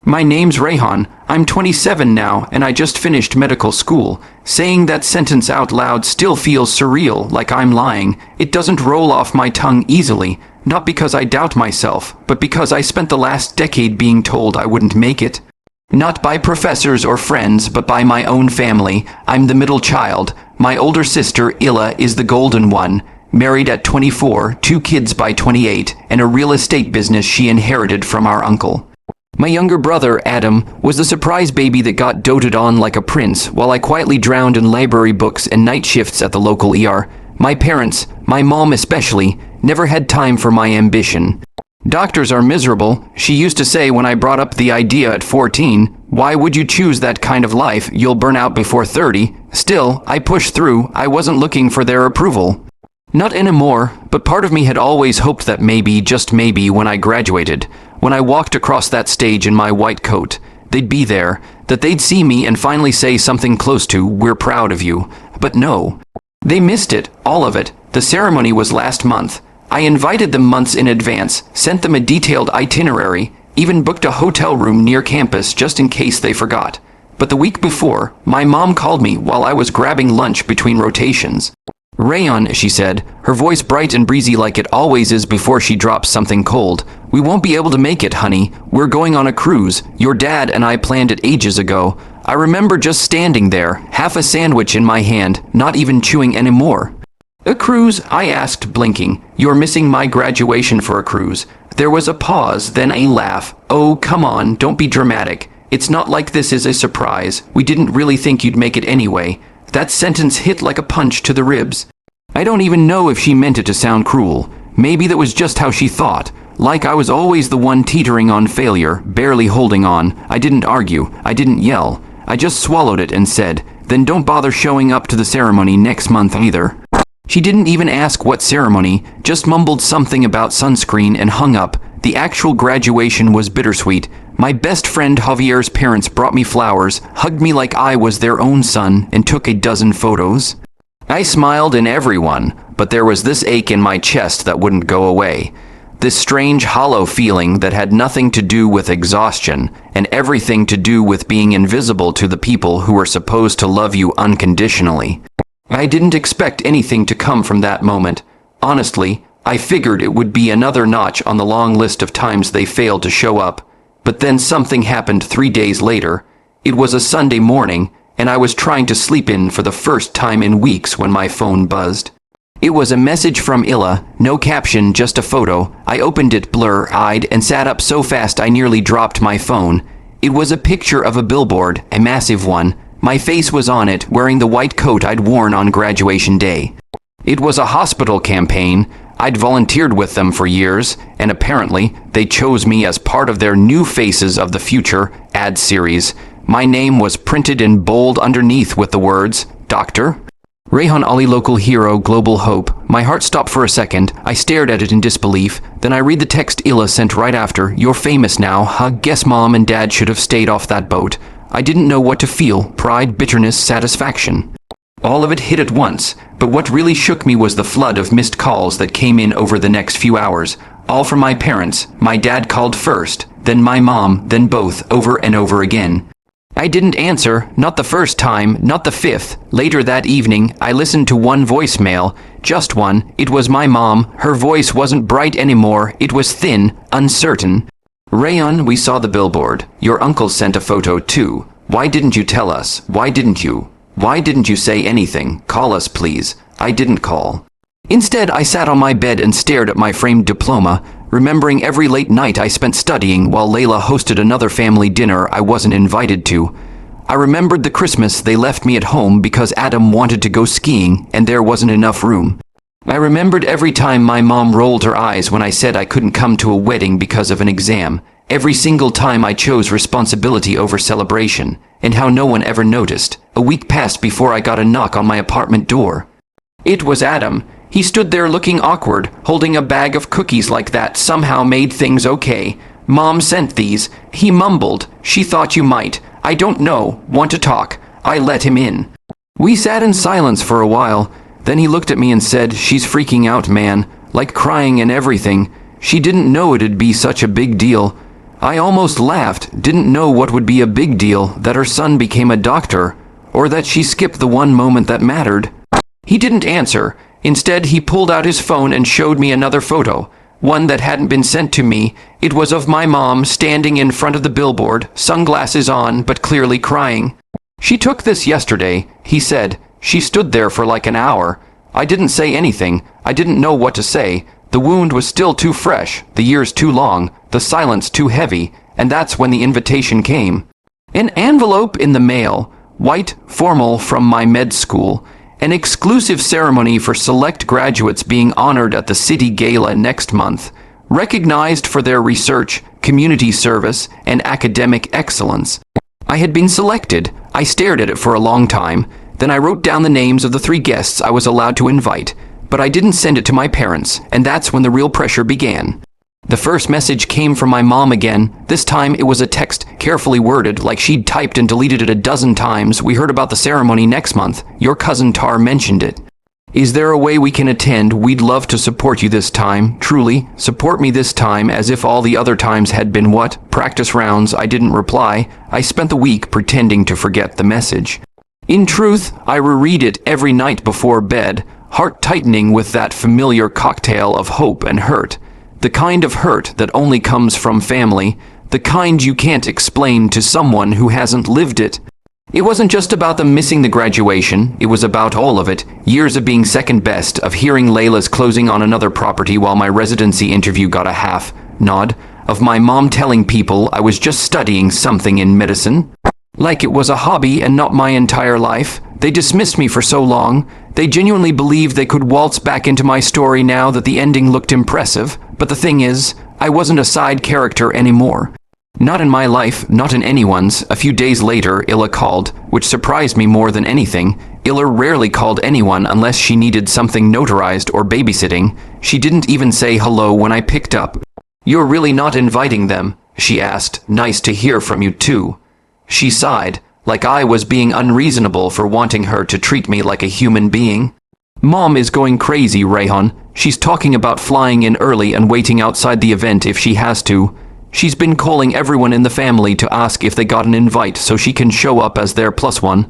My name's Rayhan. I'm 27 now, and I just finished medical school. Saying that sentence out loud still feels surreal, like I'm lying. It doesn't roll off my tongue easily. Not because I doubt myself, but because I spent the last decade being told I wouldn't make it. Not by professors or friends, but by my own family. I'm the middle child. My older sister, Illa, is the golden one. Married at 24, 2 kids by 28, and a real estate business she inherited from our uncle. My younger brother, Adam, was the surprise baby that got doted on like a prince, while I quietly drowned in library books and night shifts at the local ER. My parents, my mom especially, never had time for my ambition. Doctors are miserable, she used to say when I brought up the idea at 14. Why would you choose that kind of life? You'll burn out before 30. Still, I pushed through. I wasn't looking for their approval. Not anymore, but part of me had always hoped that maybe, just maybe, when I graduated, when I walked across that stage in my white coat, they'd be there, that they'd see me and finally say something close to, "We're proud of you." But no. They missed it, all of it. The ceremony was last month. I invited them months in advance, sent them a detailed itinerary, even booked a hotel room near campus just in case they forgot. But the week before, my mom called me while I was grabbing lunch between rotations. "Rayon," she said, her voice bright and breezy like it always is before she drops something cold. "We won't be able to make it, honey. We're going on a cruise. Your dad and I planned it ages ago." I remember just standing there, half a sandwich in my hand, not even chewing anymore. "A cruise?" I asked, blinking. "You're missing my graduation for a cruise." There was a pause, then a laugh. "Oh, come on, don't be dramatic. It's not like this is a surprise. We didn't really think you'd make it anyway." That sentence hit like a punch to the ribs. I don't even know if she meant it to sound cruel. Maybe that was just how she thought. Like I was always the one teetering on failure, barely holding on. I didn't argue. I didn't yell. I just swallowed it and said, "Then don't bother showing up to the ceremony next month either." She didn't even ask what ceremony, just mumbled something about sunscreen and hung up. The actual graduation was bittersweet. My best friend Javier's parents brought me flowers, hugged me like I was their own son, and took a dozen photos. I smiled in everyone, but there was this ache in my chest that wouldn't go away. This strange hollow feeling that had nothing to do with exhaustion, and everything to do with being invisible to the people who were supposed to love you unconditionally. I didn't expect anything to come from that moment. Honestly, I figured it would be another notch on the long list of times they failed to show up. But then something happened 3 days later. It was a Sunday morning, and I was trying to sleep in for the first time in weeks when my phone buzzed. It was a message from Illa, no caption, just a photo. I opened it blur-eyed and sat up so fast I nearly dropped my phone. It was a picture of a billboard, a massive one. My face was on it, wearing the white coat I'd worn on graduation day. It was a hospital campaign. I'd volunteered with them for years, and apparently they chose me as part of their New Faces of the Future ad series. My name was printed in bold underneath with the words, "Dr. Rayhan Ali, local hero, global hope." My heart stopped for a second. I stared at it in disbelief. Then I read the text Illa sent right after. "You're famous now, huh? Guess mom and dad should have stayed off that boat." I didn't know what to feel. Pride, bitterness, satisfaction. All of it hit at once, but what really shook me was the flood of missed calls that came in over the next few hours. All from my parents. My dad called first, then my mom, then both, over and over again. I didn't answer, not the first time, not the 5th. Later that evening, I listened to one voicemail, just one. It was my mom. Her voice wasn't bright anymore. It was thin, uncertain. "Rayon, we saw the billboard. Your uncle sent a photo too. Why didn't you tell us? Why didn't you? Why didn't you say anything? Call us, please." I didn't call. Instead, I sat on my bed and stared at my framed diploma, remembering every late night I spent studying while Layla hosted another family dinner I wasn't invited to. I remembered the Christmas they left me at home because Adam wanted to go skiing and there wasn't enough room. I remembered every time my mom rolled her eyes when I said I couldn't come to a wedding because of an exam. Every single time I chose responsibility over celebration, and how no one ever noticed. A week passed before I got a knock on my apartment door. It was Adam. He stood there looking awkward, holding a bag of cookies like that somehow made things okay. "Mom sent these." He mumbled, "She thought you might. I don't know. Want to talk." I let him in. We sat in silence for a while. Then he looked at me and said, "She's freaking out, man. Like crying and everything. She didn't know it'd be such a big deal." I almost laughed, didn't know what would be a big deal, that her son became a doctor, or that she skipped the one moment that mattered. He didn't answer. Instead, he pulled out his phone and showed me another photo, one that hadn't been sent to me. It was of my mom standing in front of the billboard, sunglasses on, but clearly crying. She took this yesterday, he said. She stood there for like an hour. I didn't say anything. I didn't know what to say. The wound was still too fresh, the years too long, the silence too heavy, and that's when the invitation came. An envelope in the mail, white, formal, from my med school. An exclusive ceremony for select graduates being honored at the City Gala next month, recognized for their research, community service, and academic excellence. I had been selected. I stared at it for a long time. Then I wrote down the names of the 3 guests I was allowed to invite, but I didn't send it to my parents, and that's when the real pressure began. The first message came from my mom again. This time it was a text, carefully worded, like she'd typed and deleted it a dozen times. We heard about the ceremony next month. Your cousin Tar mentioned it. Is there a way we can attend? We'd love to support you this time. Truly, support me this time, as if all the other times had been what? Practice rounds. I didn't reply. I spent the week pretending to forget the message. In truth, I reread it every night before bed, heart tightening with that familiar cocktail of hope and hurt. The kind of hurt that only comes from family, the kind you can't explain to someone who hasn't lived it. It wasn't just about them missing the graduation, it was about all of it. Years of being second best, of hearing Layla's closing on another property while my residency interview got a half nod, of my mom telling people I was just studying something in medicine. Like it was a hobby and not my entire life. They dismissed me for so long. They genuinely believed they could waltz back into my story now that the ending looked impressive. But the thing is, I wasn't a side character anymore. Not in my life, not in anyone's. A few days later, Illa called, which surprised me more than anything. Illa rarely called anyone unless she needed something notarized or babysitting. She didn't even say hello when I picked up. "You're really not inviting them?" she asked. "Nice to hear from you too." She sighed, like I was being unreasonable for wanting her to treat me like a human being. Mom is going crazy, Rayhan. She's talking about flying in early and waiting outside the event if she has to. She's been calling everyone in the family to ask if they got an invite so she can show up as their +1.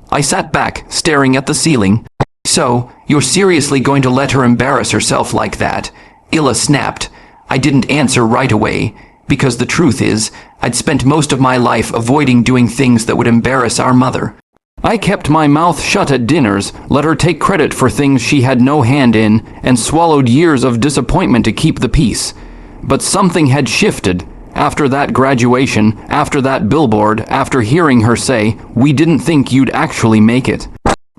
I sat back, staring at the ceiling. "So, you're seriously going to let her embarrass herself like that?" Illa snapped. I didn't answer right away, because the truth is, I'd spent most of my life avoiding doing things that would embarrass our mother. I kept my mouth shut at dinners, let her take credit for things she had no hand in, and swallowed years of disappointment to keep the peace. But something had shifted. After that graduation, after that billboard, after hearing her say, "We didn't think you'd actually make it."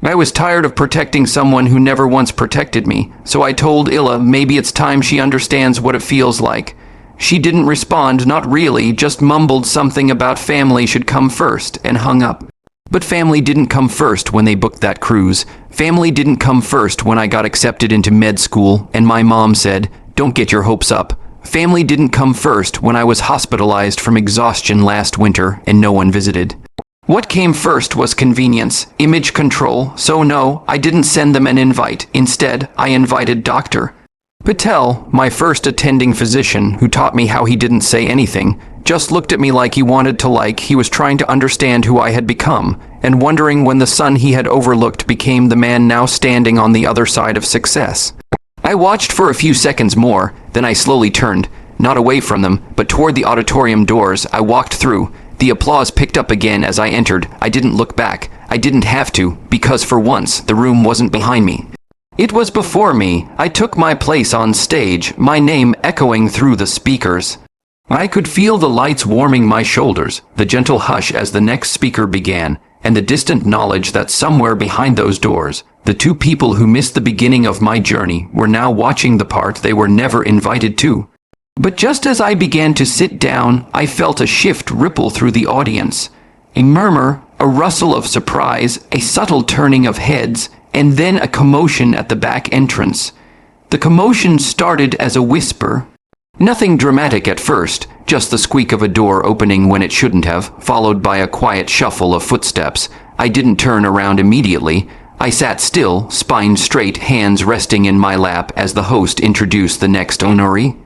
I was tired of protecting someone who never once protected me, so I told Illa maybe it's time she understands what it feels like. She didn't respond, not really, just mumbled something about family should come first, and hung up. But family didn't come first when they booked that cruise. Family didn't come first when I got accepted into med school, and my mom said, "Don't get your hopes up." Family didn't come first when I was hospitalized from exhaustion last winter, and no one visited. What came first was convenience, image control, so no, I didn't send them an invite. Instead, I invited Dr. Patel, my first attending physician, who taught me how he didn't say anything, just looked at me like he wanted to, like he was trying to understand who I had become, and wondering when the son he had overlooked became the man now standing on the other side of success. I watched for a few seconds more, then I slowly turned, not away from them, but toward the auditorium doors. I walked through. The applause picked up again as I entered. I didn't look back. I didn't have to, because for once, the room wasn't behind me. It was before me. I took my place on stage, my name echoing through the speakers. I could feel the lights warming my shoulders, the gentle hush as the next speaker began, and the distant knowledge that somewhere behind those doors, the 2 people who missed the beginning of my journey were now watching the part they were never invited to. But just as I began to sit down, I felt a shift ripple through the audience. A murmur, a rustle of surprise, a subtle turning of heads, and then a commotion at the back entrance. The commotion started as a whisper. Nothing dramatic at first, just the squeak of a door opening when it shouldn't have, followed by a quiet shuffle of footsteps. I didn't turn around immediately. I sat still, spine straight, hands resting in my lap as the host introduced the next honoree.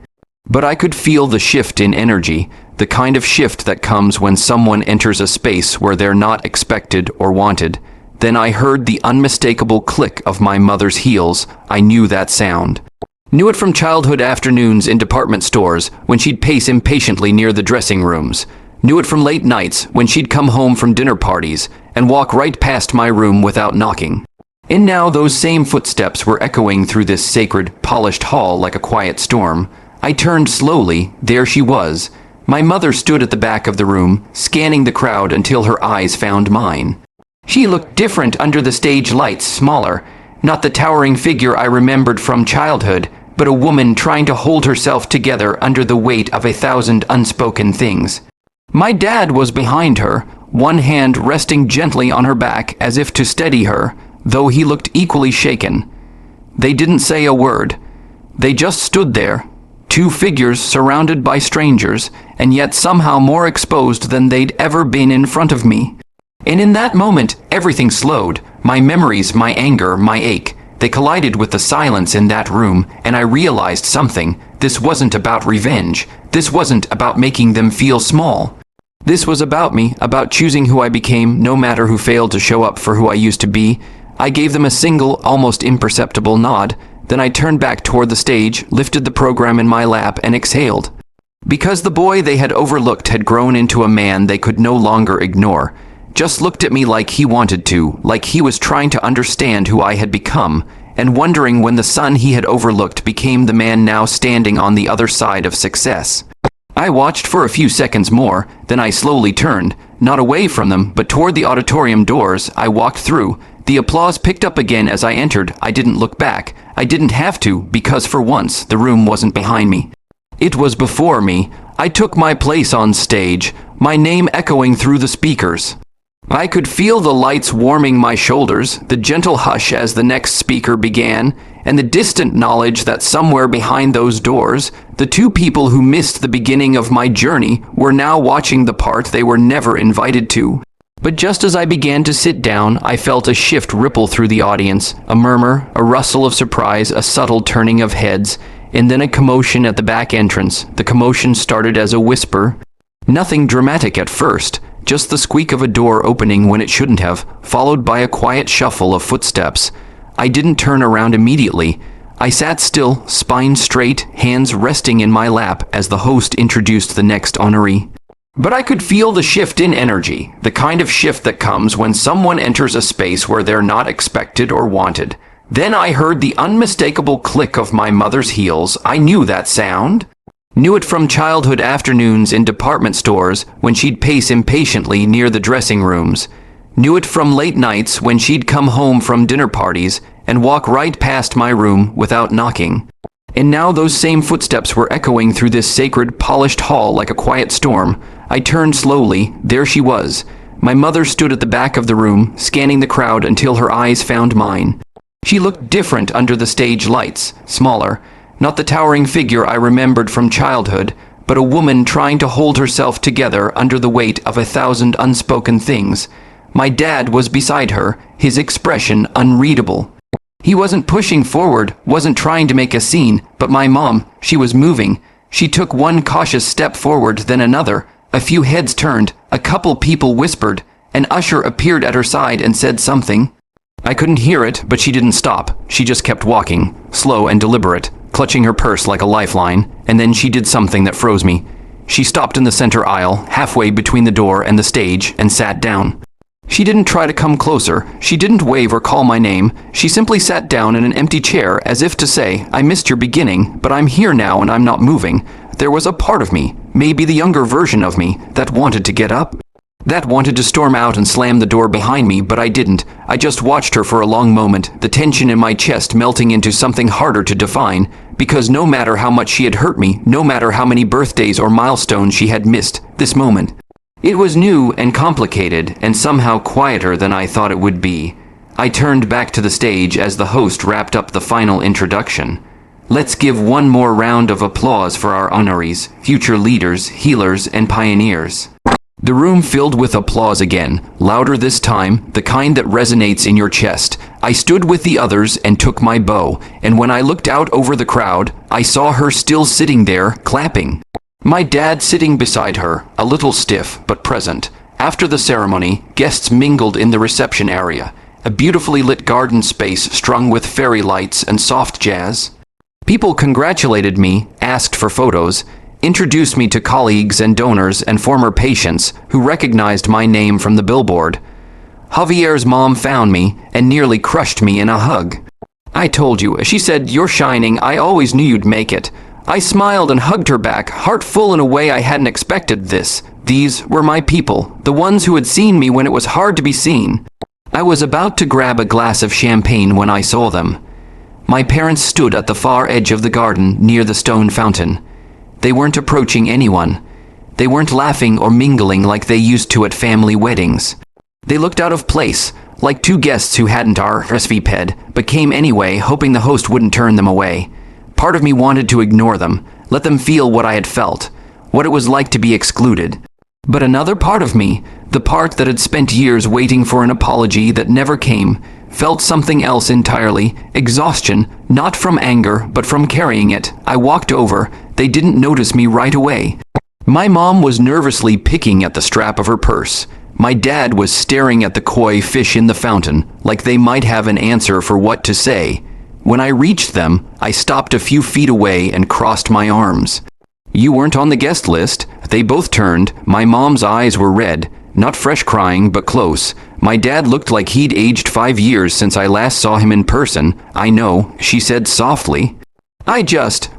But I could feel the shift in energy, the kind of shift that comes when someone enters a space where they're not expected or wanted. Then I heard the unmistakable click of my mother's heels. I knew that sound. Knew it from childhood afternoons in department stores when she'd pace impatiently near the dressing rooms. Knew it from late nights when she'd come home from dinner parties and walk right past my room without knocking. And now those same footsteps were echoing through this sacred, polished hall like a quiet storm. I turned slowly. There she was. My mother stood at the back of the room, scanning the crowd until her eyes found mine. She looked different under the stage lights, smaller. Not the towering figure I remembered from childhood, but a woman trying to hold herself together under the weight of 1,000 unspoken things. My dad was behind her, one hand resting gently on her back as if to steady her, though he looked equally shaken. They didn't say a word. They just stood there, two figures surrounded by strangers, and yet somehow more exposed than they'd ever been in front of me. And in that moment, everything slowed. My memories, my anger, my ache. They collided with the silence in that room, and I realized something. This wasn't about revenge. This wasn't about making them feel small. This was about me, about choosing who I became, no matter who failed to show up for who I used to be. I gave them a single, almost imperceptible nod. Then I turned back toward the stage, lifted the program in my lap, and exhaled. Because the boy they had overlooked had grown into a man they could no longer ignore. Just looked at me like he wanted to, like he was trying to understand who I had become, and wondering when the son he had overlooked became the man now standing on the other side of success. I watched for a few seconds more, then I slowly turned, not away from them, but toward the auditorium doors. I walked through. The applause picked up again as I entered. I didn't look back. I didn't have to, because for once, the room wasn't behind me. It was before me. I took my place on stage, my name echoing through the speakers. I could feel the lights warming my shoulders, the gentle hush as the next speaker began, and the distant knowledge that somewhere behind those doors, the two people who missed the beginning of my journey were now watching the part they were never invited to. But just as I began to sit down, I felt a shift ripple through the audience, a murmur, a rustle of surprise, a subtle turning of heads, and then a commotion at the back entrance. The commotion started as a whisper. Nothing dramatic at first, just the squeak of a door opening when it shouldn't have, followed by a quiet shuffle of footsteps. I didn't turn around immediately. I sat still, spine straight, hands resting in my lap as the host introduced the next honoree. But I could feel the shift in energy, the kind of shift that comes when someone enters a space where they're not expected or wanted. Then I heard the unmistakable click of my mother's heels. I knew that sound. Knew it from childhood afternoons in department stores when she'd pace impatiently near the dressing rooms. Knew it from late nights when she'd come home from dinner parties and walk right past my room without knocking. And now those same footsteps were echoing through this sacred, polished hall like a quiet storm. I turned slowly. There she was. My mother stood at the back of the room, scanning the crowd until her eyes found mine. She looked different under the stage lights, smaller. Not the towering figure I remembered from childhood, but a woman trying to hold herself together under the weight of 1,000 unspoken things. My dad was beside her, his expression unreadable. He wasn't pushing forward, wasn't trying to make a scene, but my mom, she was moving. She took one cautious step forward, then another. A few heads turned, a couple people whispered. An usher appeared at her side and said something. I couldn't hear it, but she didn't stop. She just kept walking, slow and deliberate, clutching her purse like a lifeline, and then she did something that froze me. She stopped in the center aisle, halfway between the door and the stage, and sat down. She didn't try to come closer. She didn't wave or call my name. She simply sat down in an empty chair as if to say, I missed your beginning, but I'm here now and I'm not moving. There was a part of me, maybe the younger version of me, that wanted to get up. That wanted to storm out and slam the door behind me, but I didn't. I just watched her for a long moment, the tension in my chest melting into something harder to define, because no matter how much she had hurt me, no matter how many birthdays or milestones she had missed, this moment. It was new and complicated, and somehow quieter than I thought it would be. I turned back to the stage as the host wrapped up the final introduction. Let's give one more round of applause for our honorees, future leaders, healers, and pioneers. The room filled with applause again, louder this time, the kind that resonates in your chest. I stood with the others and took my bow, and when I looked out over the crowd, I saw her still sitting there, clapping. My dad sitting beside her, a little stiff, but present. After the ceremony, guests mingled in the reception area, a beautifully lit garden space strung with fairy lights and soft jazz. People congratulated me, asked for photos, introduced me to colleagues and donors and former patients who recognized my name from the billboard. Javier's mom found me and nearly crushed me in a hug. I told you, she said, "You're shining. I always knew you'd make it." I smiled and hugged her back, heart full in a way I hadn't expected this. These were my people, the ones who had seen me when it was hard to be seen. I was about to grab a glass of champagne when I saw them. My parents stood at the far edge of the garden near the stone fountain. They weren't approaching anyone. They weren't laughing or mingling like they used to at family weddings. They looked out of place, like two guests who hadn't RSVP'd, but came anyway, hoping the host wouldn't turn them away. Part of me wanted to ignore them, let them feel what I had felt, what it was like to be excluded. But another part of me, the part that had spent years waiting for an apology that never came, felt something else entirely, exhaustion, not from anger, but from carrying it. I walked over. They didn't notice me right away. My mom was nervously picking at the strap of her purse. My dad was staring at the koi fish in the fountain, like they might have an answer for what to say. When I reached them, I stopped a few feet away and crossed my arms. "You weren't on the guest list." They both turned. My mom's eyes were red, not fresh crying, but close. My dad looked like he'd aged 5 years since I last saw him in person. "I know," she said softly.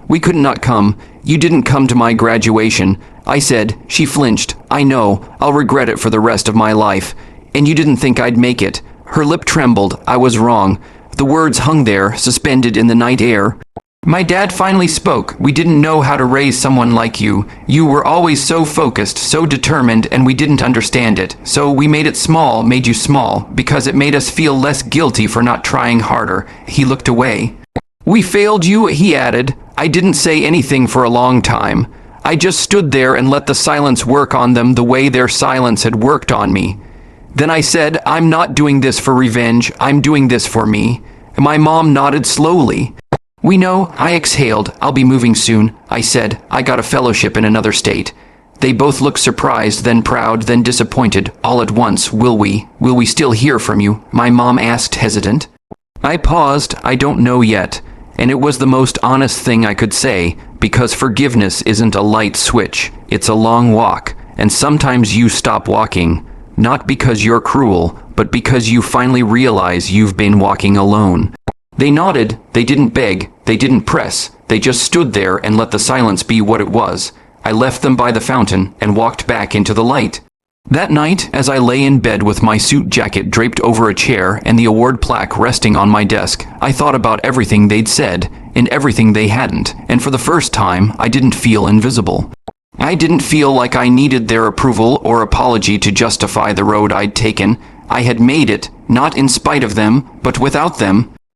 We could not come. You didn't come to my graduation." I said. She flinched. "I know. I'll regret it for the rest of my life. And you didn't think I'd make it." Her lip trembled. I was wrong. The words hung there, suspended in the night air. My dad finally spoke. "We didn't know how to raise someone like you. You were always so focused, so determined, and we didn't understand it. So we made it small, made you small, because it made us feel less guilty for not trying harder." He looked away. "We failed you," he added. I didn't say anything for a long time. I just stood there and let the silence work on them the way their silence had worked on me. Then I said, "I'm not doing this for revenge. I'm doing this for me." My mom nodded slowly. "We know." I exhaled. "I'll be moving soon." I said, "I got a fellowship in another state." They both looked surprised, then proud, then disappointed, all at once. Will we still hear from you?" my mom asked, hesitant. I paused. "I don't know yet." And it was the most honest thing I could say, because forgiveness isn't a light switch. It's a long walk, and sometimes you stop walking, not because you're cruel, but because you finally realize you've been walking alone. They nodded. They didn't beg. They didn't press. They just stood there and let the silence be what it was. I left them by the fountain and walked back into the light. That night, as I lay in bed with my suit jacket draped over a chair and the award plaque resting on my desk, I thought about everything they'd said and everything they hadn't, and for the first time, I didn't feel invisible. I didn't feel like I needed their approval or apology to justify the road I'd taken. I had made it, not in spite of them, but without them.